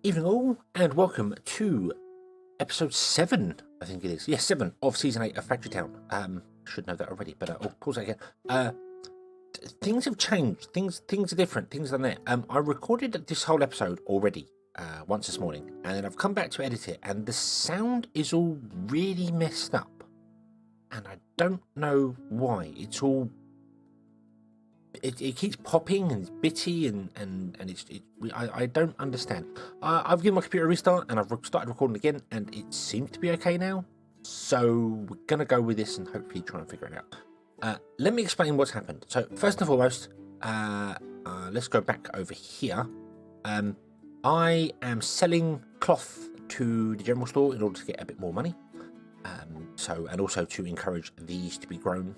Evening all, and welcome to episode 7, I think it is. Yes, 7 of season 8 of Factory Town. Should know that already, but I'll pause that again. Things have changed. Things are different. Things are there. I recorded this whole episode already once this morning, and then I've come back to edit it, and the sound is all really messed up, and I don't know why. It's all it keeps popping and it's bitty and I don't understand. I've given my computer a restart and I've started recording again, and it seems to be okay now. So we're gonna go with this and hopefully try and figure it out. Let me explain what's happened. So first and foremost, let's go back over here. I am selling cloth to the general store in order to get a bit more money. And also to encourage these to be grown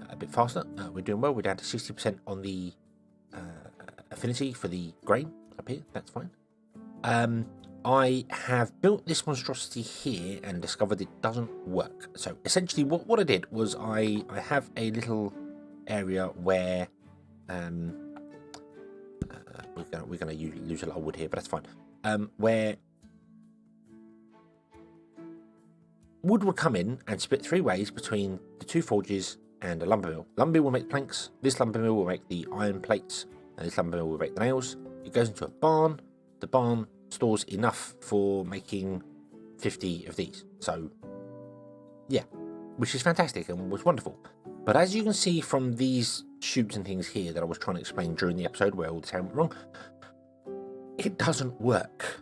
a bit faster. We're doing well. We're down to 60% on the affinity for the grain up here. That's fine. I have built this monstrosity here and discovered it doesn't work. So essentially what I did was I have a little area where we're gonna lose a lot of wood here, but that's fine. Where wood will come in and split 3 ways between the 2 forges and a lumber mill. Lumber mill will make planks, this lumber mill will make the iron plates, and this lumber mill will make the nails. It goes into a barn. The barn stores enough for making 50 of these. So, yeah, which is fantastic and was wonderful. But as you can see from these chutes and things here that I was trying to explain during the episode where all the sound went wrong, it doesn't work.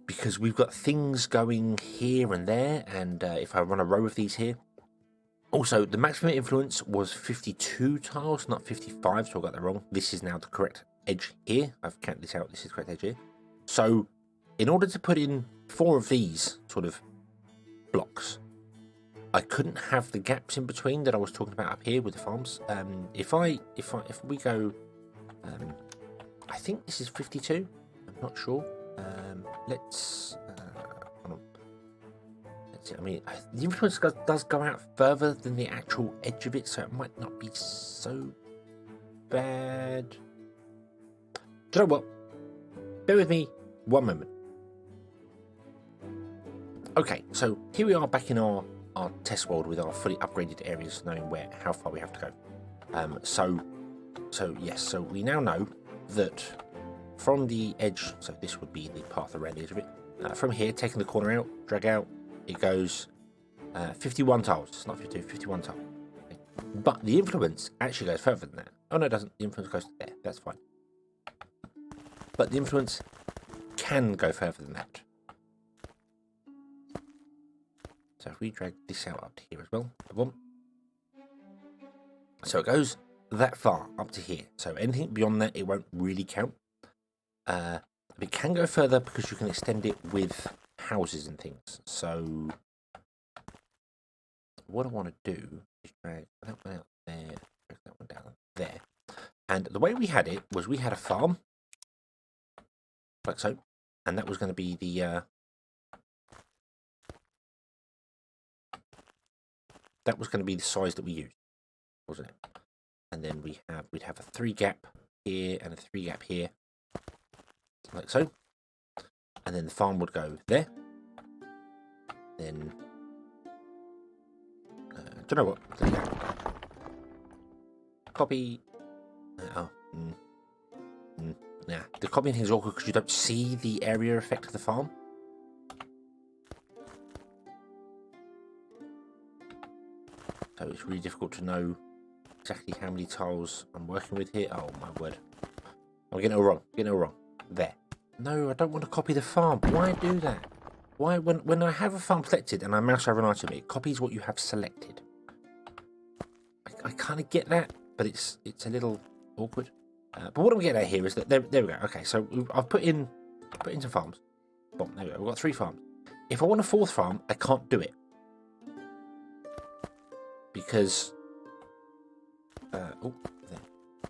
Because we've got things going here and there, and if I run a row of these here. Also, the maximum influence was 52 tiles, not 55, so I got that wrong. This is now the correct edge here. I've counted this out, this is the correct edge here. So, in order to put in 4 of these sort of blocks, I couldn't have the gaps in between that I was talking about up here with the farms. If we go, I think this is 52, I'm not sure. Let's hold on. Let's see. I mean, the influence does go out further than the actual edge of it, so it might not be so bad. Do you know what? Bear with me one moment. Okay, so here we are back in our test world with our fully upgraded areas, knowing how far we have to go. So yes, so we now know that from the edge, so this would be the path around the edge of it. From here, taking the corner out, drag out, it goes 51 tiles. It's not 52, 51 tiles. Okay. But the influence actually goes further than that. Oh no, it doesn't. The influence goes to there. That's fine. But the influence can go further than that. So if we drag this out up to here as well, boom. So it goes that far up to here. So anything beyond that, it won't really count. It can go further because you can extend it with houses and things. So what I want to do is drag that one out there, drag that one down there. And the way we had it was we had a farm, like so, and that was going to be the size that we used, wasn't it? And then we'd have a 3 gap here and a 3 gap here. Like so, and then the farm would go there. Then, don't know what. Copy. Nah, the copying thing is awkward because you don't see the area effect of the farm. So it's really difficult to know exactly how many tiles I'm working with here. Oh my word! I'm getting it all wrong. There. No, I don't want to copy the farm. Why do that? Why, when I have a farm selected and I mouse over an item, it copies what you have selected. I kind of get that, but it's a little awkward. But what I'm getting at here is that there we go. Okay, so I've put in some farms. Boom, there we go. We've got 3 farms. If I want a 4th farm, I can't do it because there.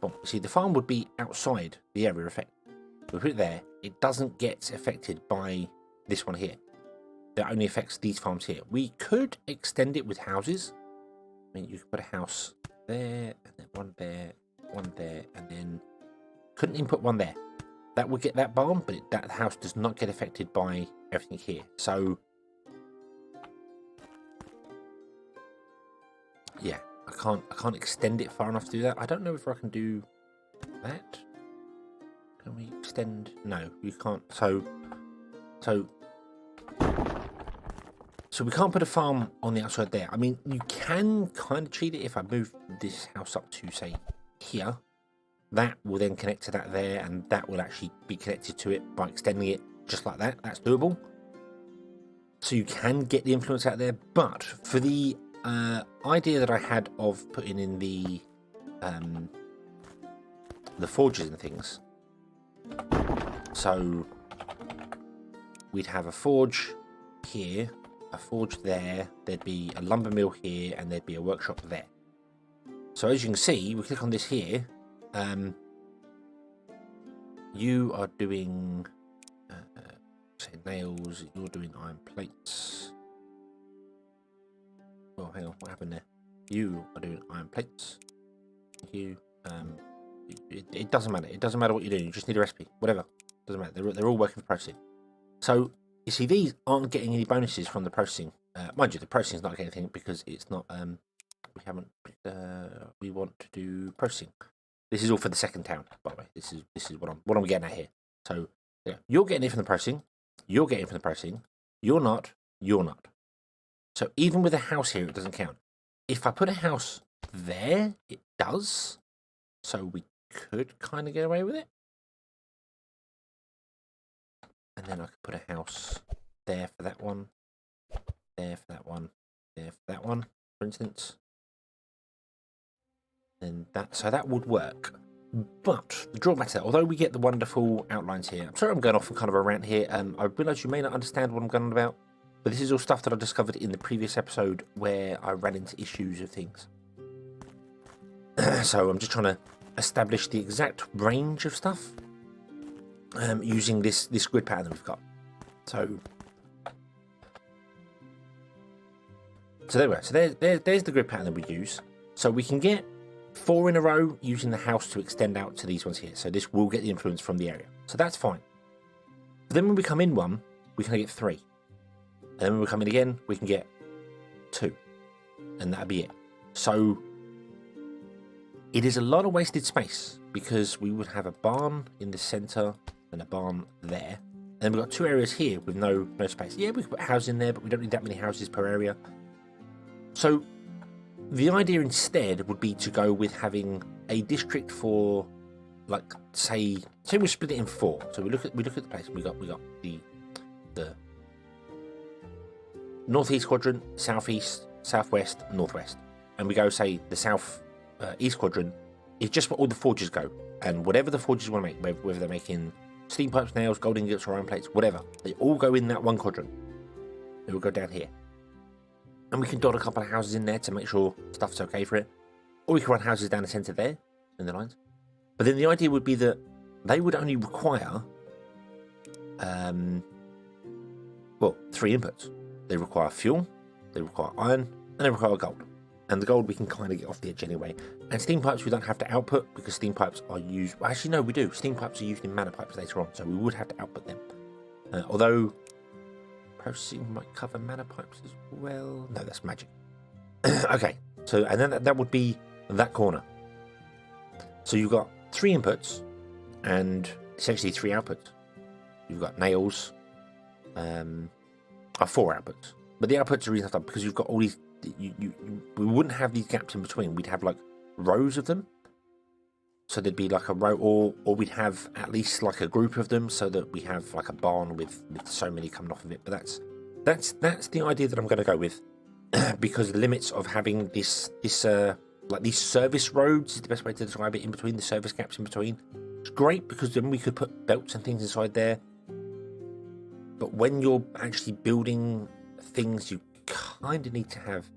Boom. See, the farm would be outside the area effect. We put it there, it doesn't get affected by this one here. That only affects these farms here. We could extend it with houses. I mean, you could put a house there, and then one there, and then couldn't input one there. that would get that barn, but that house does not get affected by everything here. So yeah, I can't extend it far enough to do that. I don't know if I can do that. Can we extend? No, you can't. So we can't put a farm on the outside there. I mean, you can kind of cheat it if I move this house up to, say, here. That will then connect to that there, and that will actually be connected to it by extending it just like that. That's doable. So you can get the influence out there, but for the idea that I had of putting in the forges and things, so we'd have a forge here, a forge there, there'd be a lumber mill here, and there'd be a workshop there. So as you can see, we click on this here. You are doing say nails, you're doing iron plates. Oh, hang on, what happened there? You are doing iron plates. You it doesn't matter. It doesn't matter what you're doing. You just need a recipe. Whatever. Doesn't matter. They're all working for processing. So you see, these aren't getting any bonuses from the processing. Mind you, the processing is not getting anything because it's not. We haven't. We want to do processing. This is all for the second town, by the way. This is what I'm getting at here. So yeah, you're getting it from the processing. You're getting it from the processing. You're not. You're not. So even with a house here, it doesn't count. If I put a house there, it does. So we could kind of get away with it. And then I could put a house there for that one, there for that one, there for that one, for instance. And so that would work. But the drawback to that, although we get the wonderful outlines here, I'm sorry I'm going off on kind of a rant here. I realise you may not understand what I'm going on about, but this is all stuff that I discovered in the previous episode where I ran into issues of things. So I'm just trying to establish the exact range of stuff using this grid pattern that we've got. So there we go. So there's the grid pattern that we use. So we can get 4 in a row using the house to extend out to these ones here. So this will get the influence from the area. So that's fine. But then when we come in one, we can get 3. And then when we come in again, we can get 2. And that'll be it. So it is a lot of wasted space because we would have a barn in the center and a barn there. And then we've got 2 areas here with no space. Yeah, we could put houses in there, but we don't need that many houses per area. So the idea instead would be to go with having a district for, like, say we split it in 4. So we look at the place. We got the northeast quadrant, southeast, southwest, northwest, and we go say the south east quadrant is just where all the forges go, and whatever the forges want to make, whether they're making steam pipes, nails, gold ingots, or iron plates, whatever, they all go in that one quadrant. It will go down here. And we can dot a couple of houses in there to make sure stuff's okay for it. Or we can run houses down the centre there, in the lines. But then the idea would be that they would only require, 3 inputs. They require fuel, they require iron, and they require gold. And the gold we can kind of get off the edge anyway. And steam pipes we don't have to output because steam pipes are used... Well, actually, no, we do. Steam pipes are used in mana pipes later on, so we would have to output them. Although processing might cover mana pipes as well. No, that's magic. Okay, so and then that would be that corner. So you've got 3 inputs and essentially 3 outputs. You've got nails, 4 outputs. But the outputs are reason because you've got all these. We wouldn't have these gaps in between. We'd have like rows of them. So there'd be like a row, or we'd have at least like a group of them, so that we have like a barn with so many coming off of it. But that's the idea that I'm going to go with, because the limits of having this like these service roads is the best way to describe it, in between the service gaps in between. It's great because then we could put belts and things inside there. But when you're actually building things, you kind of need to have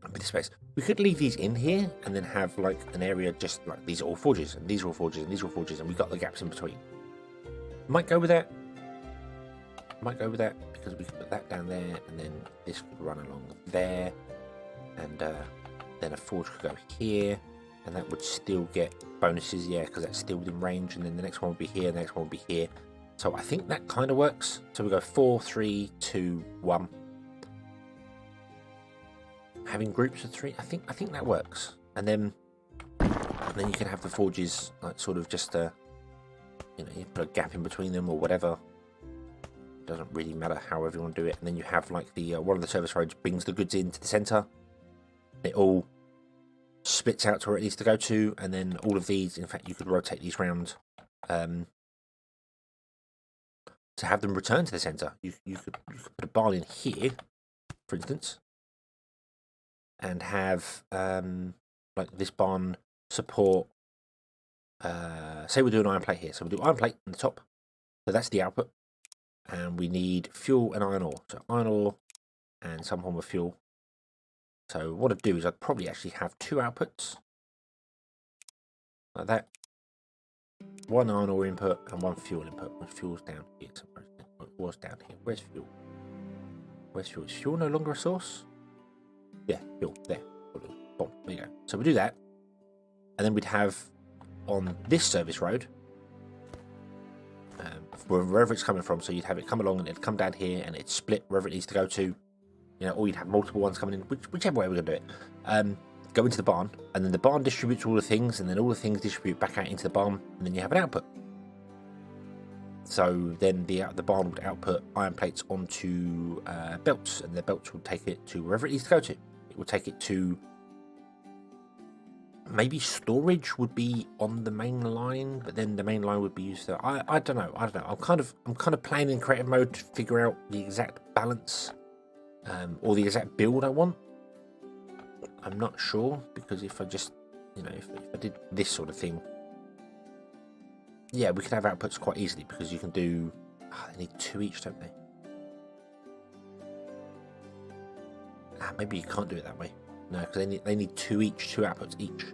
a bit of space. We could leave these in here and then have like an area just like these are all forges, and these are all forges, and these are all forges, and we've got the gaps in between. Might go with that. Because we could put that down there, and then this could run along there, and then a forge could go here, and that would still get bonuses, yeah, because that's still within range, and then the next one would be here, the next one would be here. So I think that kind of works. So we go 4, 3, 2, 1. Having groups of 3, I think that works. And then you can have the forges like sort of just you know, you put a gap in between them or whatever. Doesn't really matter however you want to do it. And then you have like the one of the service roads brings the goods into the center. It all splits out to where it needs to go to, and then all of these, in fact, you could rotate these round to have them return to the center. You could put a barn in here, for instance, and have like this barn support. Say we do an iron plate here, so we do iron plate on the top. So that's the output. And we need fuel and iron ore. So iron ore and some form of fuel. So what I'd do is I'd probably actually have 2 outputs. Like that. 1 iron ore input and 1 fuel input. My fuel's down here somewhere. It was down here. Where's fuel? Where's fuel? Is fuel no longer a source? Yeah, fuel. There. Boom. There you go. So we do that. And then we'd have on this service road, wherever it's coming from, so you'd have it come along and it'd come down here and it'd split wherever it needs to go to, you know, or you'd have multiple ones coming in, whichever way we're going to do it. Go into the barn, and then the barn distributes all the things, and then all the things distribute back out into the barn, and then you have an output. So then the barn would output iron plates onto belts, and the belts would take it to wherever it needs to go to. It would take it to maybe storage would be on the main line, but then the main line would be used to. I don't know. I'm kind of playing in creative mode to figure out the exact balance, or the exact build I want. I'm not sure, because if I just, you know, if I did this sort of thing, yeah, we could have outputs quite easily, because you can do. They need 2 each, don't they? Maybe you can't do it that way. No, because they need 2 each, 2 outputs each.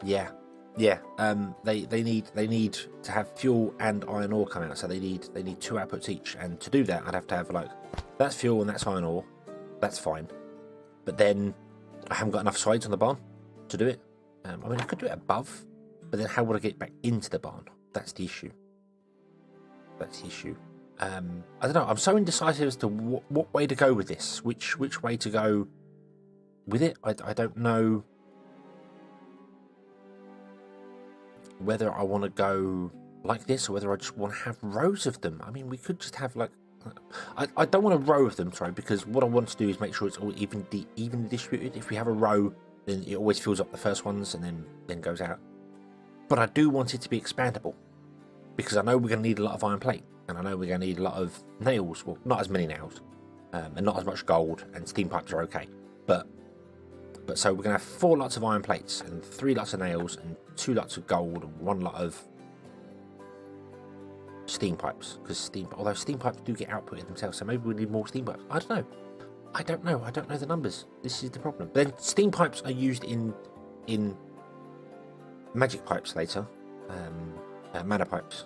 Yeah. They need to have fuel and iron ore come out, so they need 2 outputs each. And to do that, I'd have to have like that's fuel and that's iron ore. That's fine, but then I haven't got enough sides on the barn to do it. I mean, I could do it above, but then how would I get back into the barn? That's the issue. I don't know. I'm so indecisive as to what way to go with this. Which way to go with it? I don't know whether I want to go like this or whether I just want to have rows of them. I mean, we could just have like. I don't want a row of them, sorry, because what I want to do is make sure it's all evenly distributed. If we have a row, then it always fills up the first ones and then goes out. But I do want it to be expandable, because I know we're going to need a lot of iron plate, and I know we're going to need a lot of nails. Well, not as many nails, and not as much gold, and steam pipes are okay. But so we're going to have 4 lots of iron plates, and 3 lots of nails, and 2 lots of gold, and 1 lot of steam pipes, because although steam pipes do get outputted themselves, so maybe we need more steam pipes. I don't know the numbers. This is the problem. But then steam pipes are used in magic pipes later, mana pipes,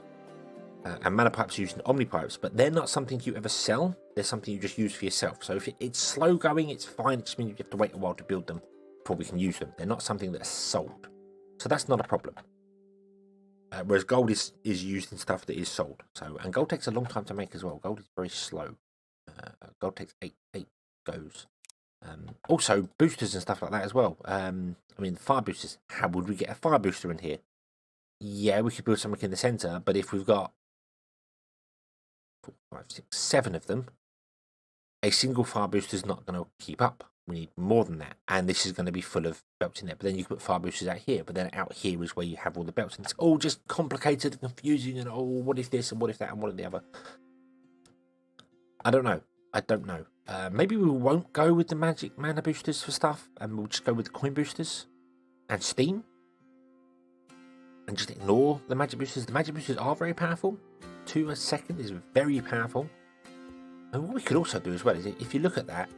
and mana pipes are used in omni pipes, but they're not something you ever sell. They're something you just use for yourself. So if it's slow going, it's fine. It just means you have to wait a while to build them before we can use them. They're not something that's sold, so that's not a problem. Whereas gold is used in stuff that is sold. And gold takes a long time to make as well. Gold is very slow. Gold takes 8 goes. Also boosters and stuff like that as well. I mean, fire boosters. How would we get a fire booster in here? Yeah, we could build something in the center, but if we've got 4, 5, 6, 7 of them, a single fire booster is not going to keep up. We need more than that, and this is going to be full of belts in there. But then you can put fire boosters out here, but then out here is where you have all the belts, and it's all just complicated and confusing, and what if this, and what if that, and what if the other. I don't know. Maybe we won't go with the magic mana boosters for stuff, and we'll just go with the coin boosters and steam, and just ignore the magic boosters. The magic boosters are very powerful. 2 a second is very powerful. And what we could also do as well is, if you look at that,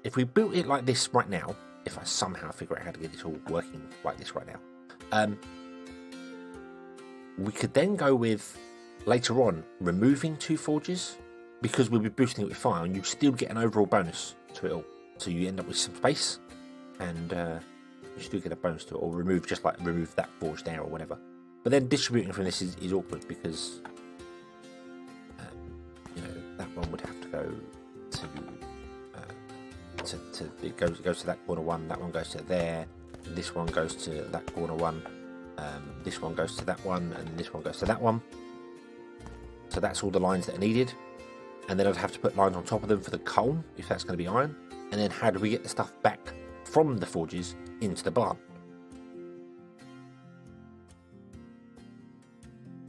if we built it like this right now, if I somehow figure out how to get this all working like this right now, We could then go with, later on, removing 2 forges, because we'll be boosting it with fire, and you still get an overall bonus to it all. So you end up with some space, and you still get a bonus to it, or remove that forge there or whatever. But then distributing from this is awkward, because that one would have to go to it goes to that corner one, that one goes to there, this one goes to that corner one, this one goes to that one, and this one goes to that one. So that's all the lines that are needed, and then I'd have to put lines on top of them for the coal if that's going to be iron. And then how do we get the stuff back from the forges into the barn?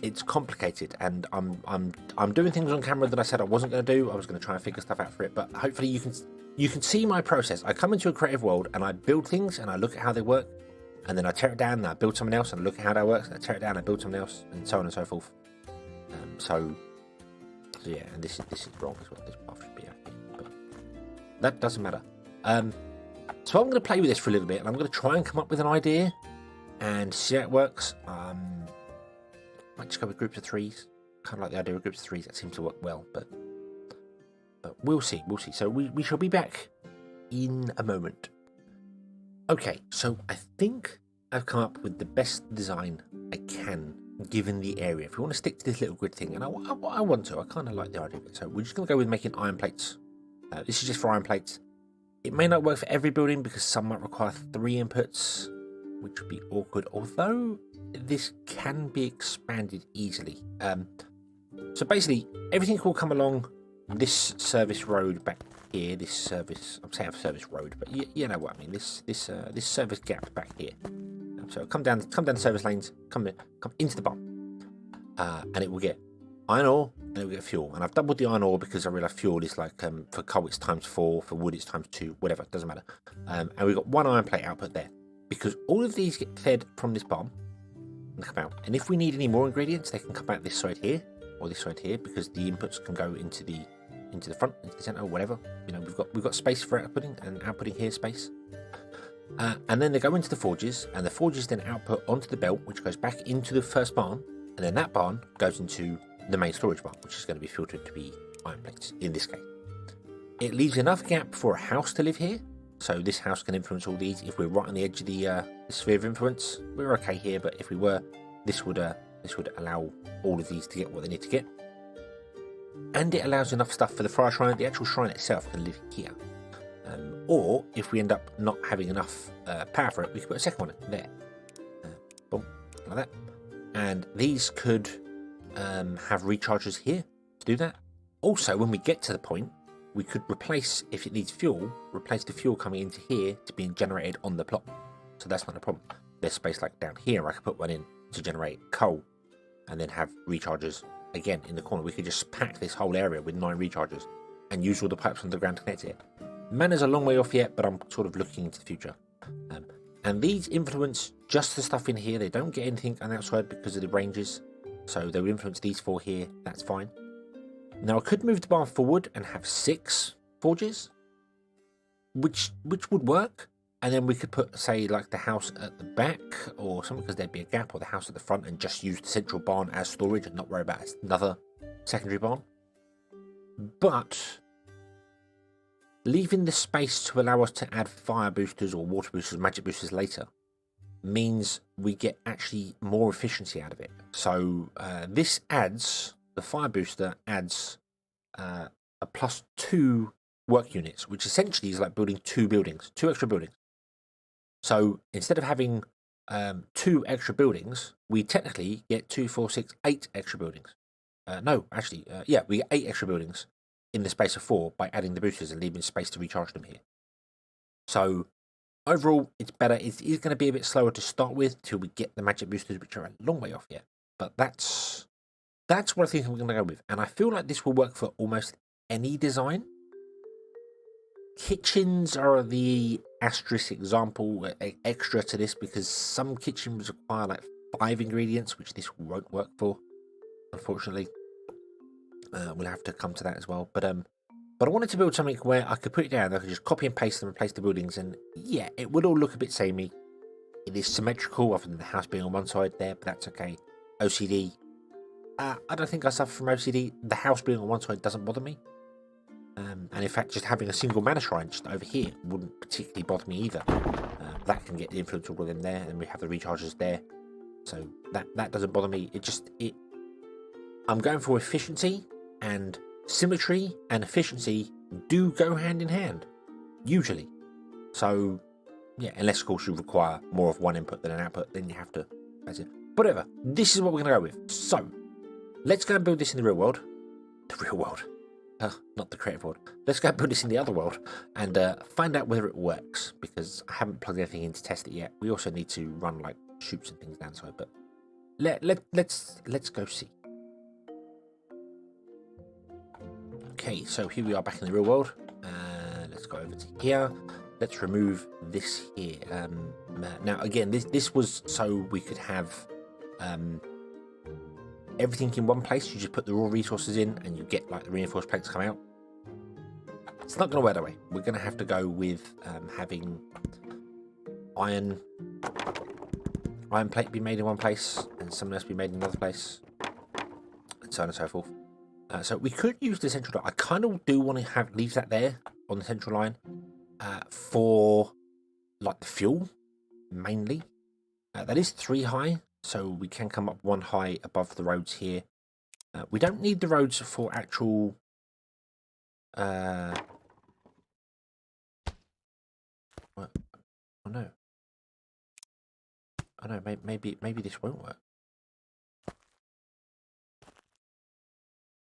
It's complicated, and I'm doing things on camera that I said I wasn't going to do. I was going to try and figure stuff out for it, but hopefully you can see my process. I come into a creative world and I build things and I look at how they work, and then I tear it down and I build something else and I look at how that works, and I tear it down and I build something else, and so on and so forth. So yeah, and this is wrong as well. This path should be out here, but that doesn't matter. So I'm going to play with this for a little bit, and I'm going to try and come up with an idea and see how it works. Might just go with groups of 3s. Kind of like the idea of groups of 3s. That seems to work well, but we'll see. So we shall be back in a moment. Okay, so I think I've come up with the best design I can, given the area. If we want to stick to this little grid thing, and I want to, I kind of like the idea of it. So we're just going to go with making iron plates. This is just for iron plates. It may not work for every building, because some might require 3 inputs, which would be awkward, although this can be expanded easily. So basically, everything will come along this service road back here. I'm saying service road, but you know what I mean. This service gap back here. So come down the service lanes, come into the barn, and it will get iron ore and it will get fuel. And I've doubled the iron ore because I realise fuel is like for coal it's ×4, for wood it's ×2, whatever, it doesn't matter. And we've got 1 iron plate output there, because all of these get fed from this barn and come out. And if we need any more ingredients, they can come out this side here or this side here, because the inputs can go into the front, into the centre, or whatever. You know, we've got space for outputting, and outputting here space. And then they go into the forges, and the forges then output onto the belt, which goes back into the first barn, and then that barn goes into the main storage barn, which is going to be filtered to be iron plates in this case. It leaves enough gap for a house to live here, so this house can influence all these. If we're right on the edge of the sphere of influence, we're okay here, but if we were, this would allow all of these to get what they need to get. And it allows enough stuff for the fire shrine. The actual shrine itself can live here. Or if we end up not having enough power for it, we can put a second one in there. Boom, like that. And these could have rechargers here to do that. Also, when we get to the point, we could replace, if it needs fuel, replace the fuel coming into here to being generated on the plot. So that's not a problem. There's space like down here, I could put one in to generate coal, and then have rechargers again in the corner. We could just pack this whole area with 9 rechargers and use all the pipes underground to connect it. Mana's a long way off yet, but I'm sort of looking into the future. And these influence just the stuff in here. They don't get anything on the outside because of the ranges. So they will influence these 4 here. That's fine. Now I could move the barn forward and have 6 forges, which would work. And then we could put, say, like the house at the back or something, because there'd be a gap, or the house at the front, and just use the central barn as storage and not worry about another secondary barn. But leaving the space to allow us to add fire boosters or water boosters, magic boosters later, means we get actually more efficiency out of it. So this adds, the fire booster adds a +2 work units, which essentially is like building 2 buildings, 2 extra buildings. So instead of having 2 extra buildings, we technically get 2, 4, 6, 8 extra buildings. We get 8 extra buildings in the space of 4 by adding the boosters and leaving space to recharge them here. So overall, it's better. It is going to be a bit slower to start with till we get the magic boosters, which are a long way off yet. But that's what I think I'm going to go with. And I feel like this will work for almost any design. Kitchens are the asterisk example, extra to this, because some kitchens require like 5 ingredients, which this won't work for, unfortunately. We'll have to come to that as well. But I wanted to build something where I could put it down, I could just copy and paste and replace the buildings, and yeah, it would all look a bit samey. It is symmetrical, other than the house being on one side there, but that's okay. OCD. I don't think I suffer from OCD. The house being on one side doesn't bother me. And in fact, just having a single mana shrine just over here wouldn't particularly bother me either. That can get the influence all of them there, and we have the recharges there. So that doesn't bother me. I'm going for efficiency, and symmetry and efficiency do go hand in hand, usually. So, yeah, unless of course you require more of one input than an output, then you have to. That's it. Whatever. This is what we're going to go with. So, let's go and build this in the real world. The real world. Not the creative world. Let's go and build this in the other world and find out whether it works, because I haven't plugged anything in to test it yet. We also need to run like chutes and things down the side, but let's go see. Okay, so here we are back in the real world. Let's go over to here. Let's remove this here. Now again, this was so we could have everything in one place. You just put the raw resources in and you get like the reinforced plates come out. It's not going to work that way. We're going to have to go with having iron plate be made in one place and something else be made in another place, and so on and so forth. So we could use the central line. I kind of do want to leave that there on the central line for like the fuel mainly. That is 3 high, so we can come up 1 high above the roads here. We don't need the roads for actual what? Oh no. Oh no, maybe this won't work.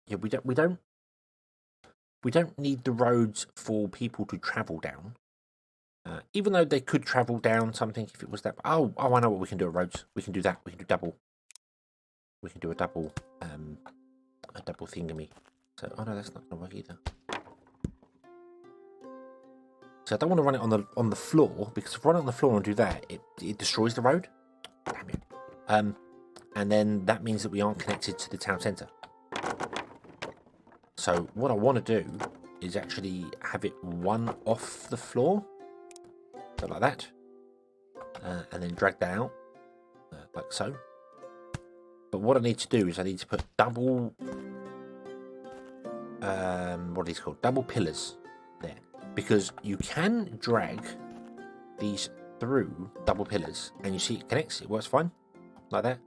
Yeah, we don't need the roads for people to travel down. Even though they could travel down something if it was that. Oh, I know what we can do at roads. We can do that. We can do double. We can do a double thingamy. So, oh no, that's not gonna work either. So I don't want to run it on the floor, because if I run it on the floor and do that, it destroys the road. Damn it. And then that means that we aren't connected to the town centre. So what I want to do is actually have it one off the floor, so like that, and then drag that out, like so. But what I need to do is I need to put double, what are these called? Double pillars there, because you can drag these through double pillars, and you see it connects. It works fine, like that,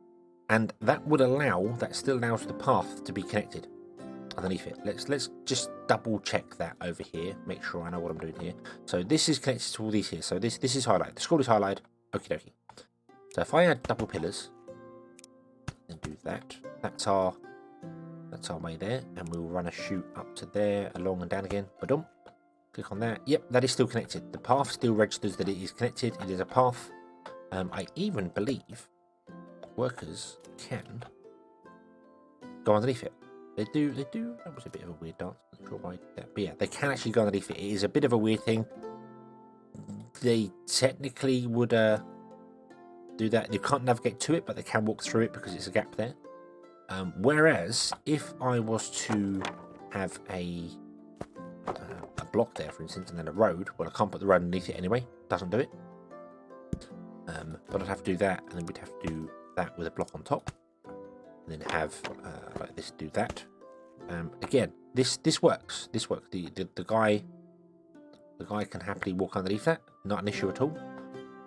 and that would allow, that still allows the path to be connected underneath it. Let's just double check that over here, make sure I know what I'm doing here. So this is connected to all these here. So this is highlighted. The scroll is highlighted. Okie dokie. So if I add double pillars and do that, that's our way there, and we'll run a chute up to there, along and down again. Ba-dum. Click on that. Yep, that is still connected. The path still registers that it is connected. It is a path. I even believe workers can go underneath it. They do. That was a bit of a weird dance. I'm not sure why I did that. But yeah, they can actually go underneath it. It is a bit of a weird thing. They technically would do that. You can't navigate to it, but they can walk through it because it's a gap there. Whereas, if I was to have a block there, for instance, and then a road, well, I can't put the road underneath it anyway. Doesn't do it. But I'd have to do that, and then we'd have to do that with a block on top. And then have like this, do that. Again, this works. This works. The guy can happily walk underneath that. Not an issue at all.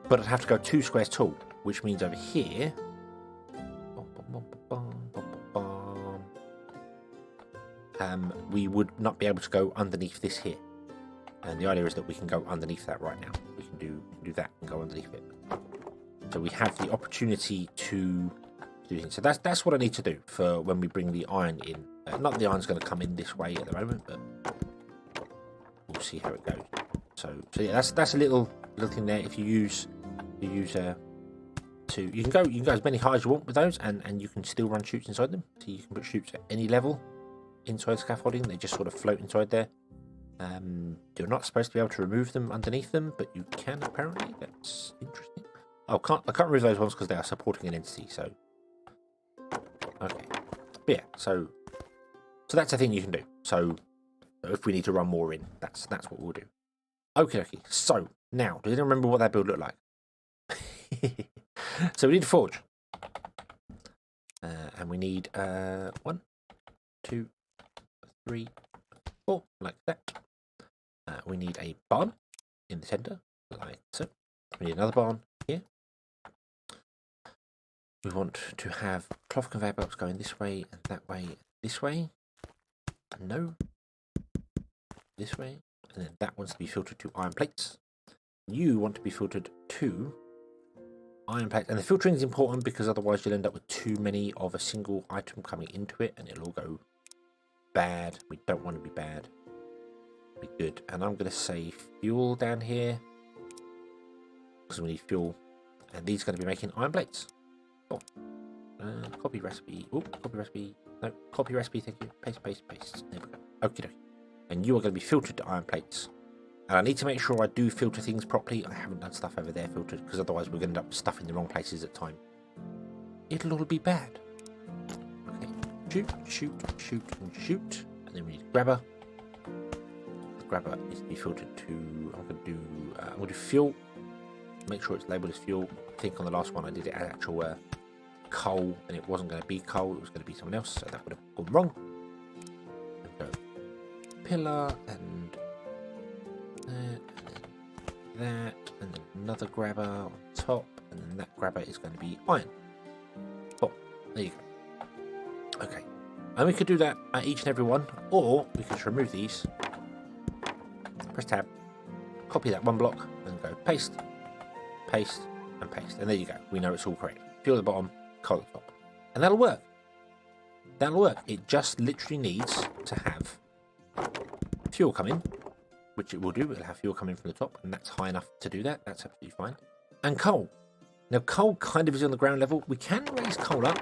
But I'd have to go 2 squares tall, which means over here, we would not be able to go underneath this here. And the idea is that we can go underneath that right now. We can do that and go underneath it. So we have the opportunity to do things. So that's what I need to do for when we bring the iron in. Not that the iron's going to come in this way at the moment, but we'll see how it goes. So yeah, that's a little thing there. If you can go as many high as you want with those, and you can still run chutes inside them. So you can put chutes at any level inside scaffolding. They just sort of float inside there. You're not supposed to be able to remove them underneath them, but you can apparently. That's interesting. Oh, I can't remove those ones because they are supporting an entity. So okay, but yeah. So that's a thing you can do. So if we need to run more in, that's what we'll do. Okay. So now, do you remember what that build looked like? So we need a forge. And we need 1, 2, 3, 4, like that. We need a barn in the center, like so. We need another barn here. We want to have cloth conveyor belts going this way and that way, this way. No. This way. And then that wants to be filtered to iron plates. You want to be filtered to iron plates. And the filtering is important because otherwise you'll end up with too many of a single item coming into it and it'll all go bad. We don't want to be bad. Be good. And I'm going to say fuel down here because we need fuel. And these are going to be making iron plates. Oh. Copy recipe. Oh, copy recipe. No, copy recipe. Thank you. Paste, paste, paste. There we go. Okie dokie. And you are going to be filtered to iron plates. And I need to make sure I do filter things properly. I haven't done stuff over there filtered because otherwise we're going to end up stuff in the wrong places at time. It'll all be bad. Okay. Shoot, shoot, shoot, and shoot. And then we need a grabber. The grabber needs to be filtered to. I'm going to do fuel. Make sure it's labeled as fuel. I think on the last one I did it as actual coal, and it wasn't going to be coal. It was going to be someone else, so that would have gone wrong. Go pillar and that, and then another grabber on top, and then that grabber is going to be iron. Oh, there you go. Okay, and we could do that at each and every one, or we could just remove these. Press tab, copy that one block, and go paste, paste, and paste, and there you go. We know it's all correct. Fuel at the bottom, coal at the top, and that'll work. That'll work. It just literally needs to have fuel come in, which it will do. It'll have fuel coming from the top, and that's high enough to do that. That's absolutely fine. And coal. Now, coal kind of is on the ground level. We can raise coal up.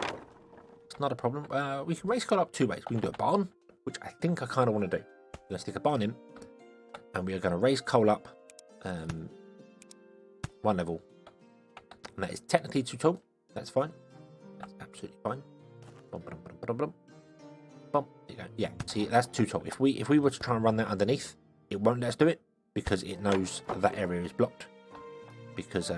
It's not a problem. We can raise coal up 2 ways. We can do a barn, which I think I kind of want to do. We're going to stick a barn in, and we are going to raise coal up 1 level. And that is technically too tall. That's fine. That's absolutely fine. Bum, bum, bum, bum, bum. Bum. There you go. Yeah, see, that's too tall. If we were to try and run that underneath, it won't let us do it because it knows that area is blocked because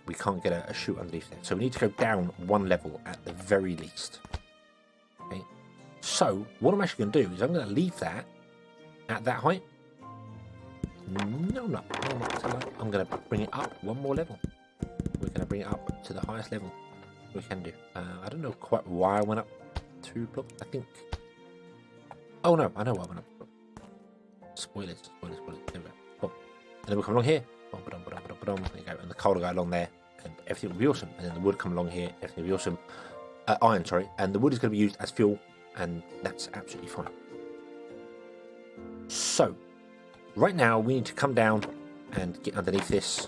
we can't get a chute underneath there. So we need to go down 1 level at the very least. Okay. So what I'm actually going to do is I'm going to leave that at that height. No, no. I'm going to bring it up 1 more level. We're going to bring it up to the highest level we can do. I don't know quite why I went up 2 blocks. I think. Oh no, I know why I went up. Spoilers. There we go. Boom. And then we'll come along here. Boom, ba-dum, ba-dum, ba-dum, ba-dum. There you go. And the coal will go along there, and everything will be awesome. And then the wood will come along here. Everything will be awesome. Iron, sorry. And the wood is going to be used as fuel, and that's absolutely fine. So, right now we need to come down and get underneath this.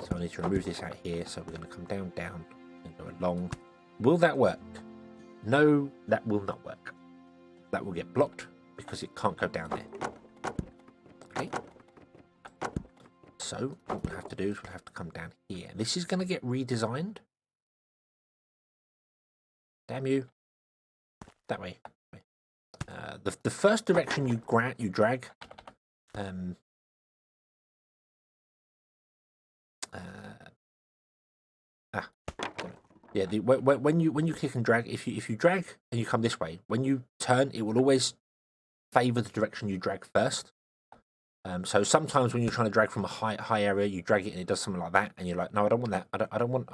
So I need to remove this out here. So we're going to come down, and go along. Will that work? No, that will not work. That will get blocked because it can't go down there. Okay. So what we'll have to do is we'll have to come down here. This is going to get redesigned. Damn you. That way. The first direction you drag. Yeah, when you click and drag, if you drag and you come this way, when you turn, it will always favour the direction you drag first. So sometimes when you're trying to drag from a high area, you drag it and it does something like that, and you're like, no, I don't want that. I want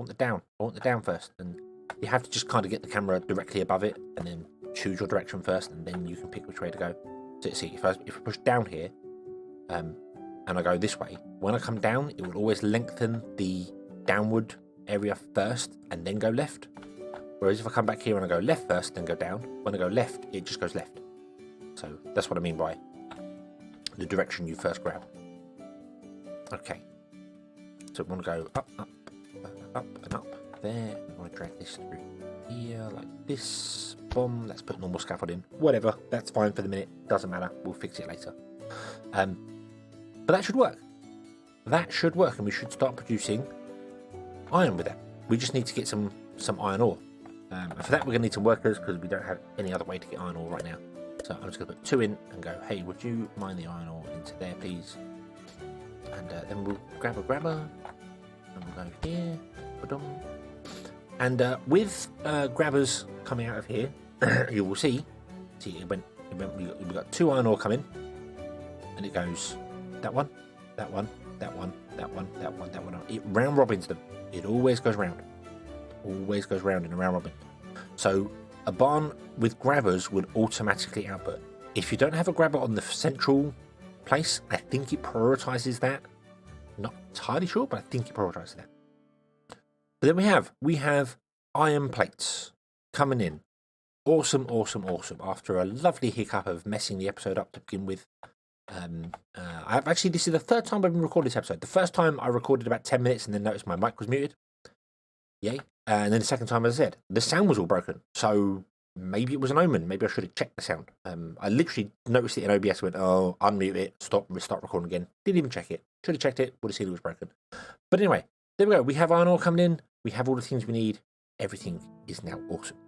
the down. I want the down first, and you have to just kind of get the camera directly above it, and then choose your direction first, and then you can pick which way to go. So see, if I push down here, and I go this way, when I come down, it will always lengthen the downward area first, and then go left. Whereas if I come back here and I go left first, then go down, when I go left, it just goes left. So that's what I mean by the direction you first grab. Okay. So we want to go up, and up there. We want to drag this through here like this. Boom. Let's put normal scaffold in. Whatever. That's fine for the minute. Doesn't matter. We'll fix it later. But that should work. That should work, and we should start producing iron with that. We just need to get some iron ore. And for that, we're going to need some workers because we don't have any other way to get iron ore right now. So I'm just going to put 2 in and go, hey, would you mine the iron ore into there, please? And then we'll grab a grabber. And we'll go here. And with grabbers coming out of here, you will see we got 2 iron ore coming, and it goes that one, that one, that one, that one, that one, that one. It round robins them. It always goes round. Always goes round in a round robin. So a barn with grabbers would automatically output. If you don't have a grabber on the central place, I think it prioritizes that. Not entirely sure, but I think it prioritizes that. But then we have iron plates coming in. Awesome, awesome, awesome. After a lovely hiccup of messing the episode up to begin with. I've actually, this is the 3rd time I've been recording this episode. The first time I recorded about 10 minutes and then noticed my mic was muted. Yay. And then the second time, as I said, the sound was all broken. So maybe it was an omen. Maybe I should have checked the sound. I literally noticed it in OBS, went, oh, unmute it, stop, restart recording again. Didn't even check it. Should have checked it, would have seen it was broken. But anyway, there we go. We have iron ore coming in. We have all the things we need. Everything is now awesome.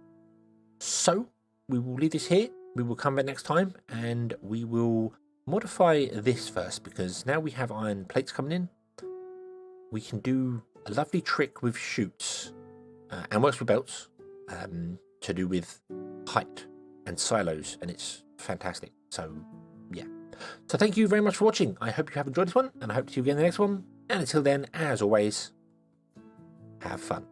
So we will leave this here. We will come back next time and we will modify this first, because now we have iron plates coming in. We can do a lovely trick with chutes and works with belts to do with height and silos, and it's fantastic. So yeah, so thank you very much for watching. I hope you have enjoyed this one, and I hope to see you again in the next one. And until then, as always, have fun.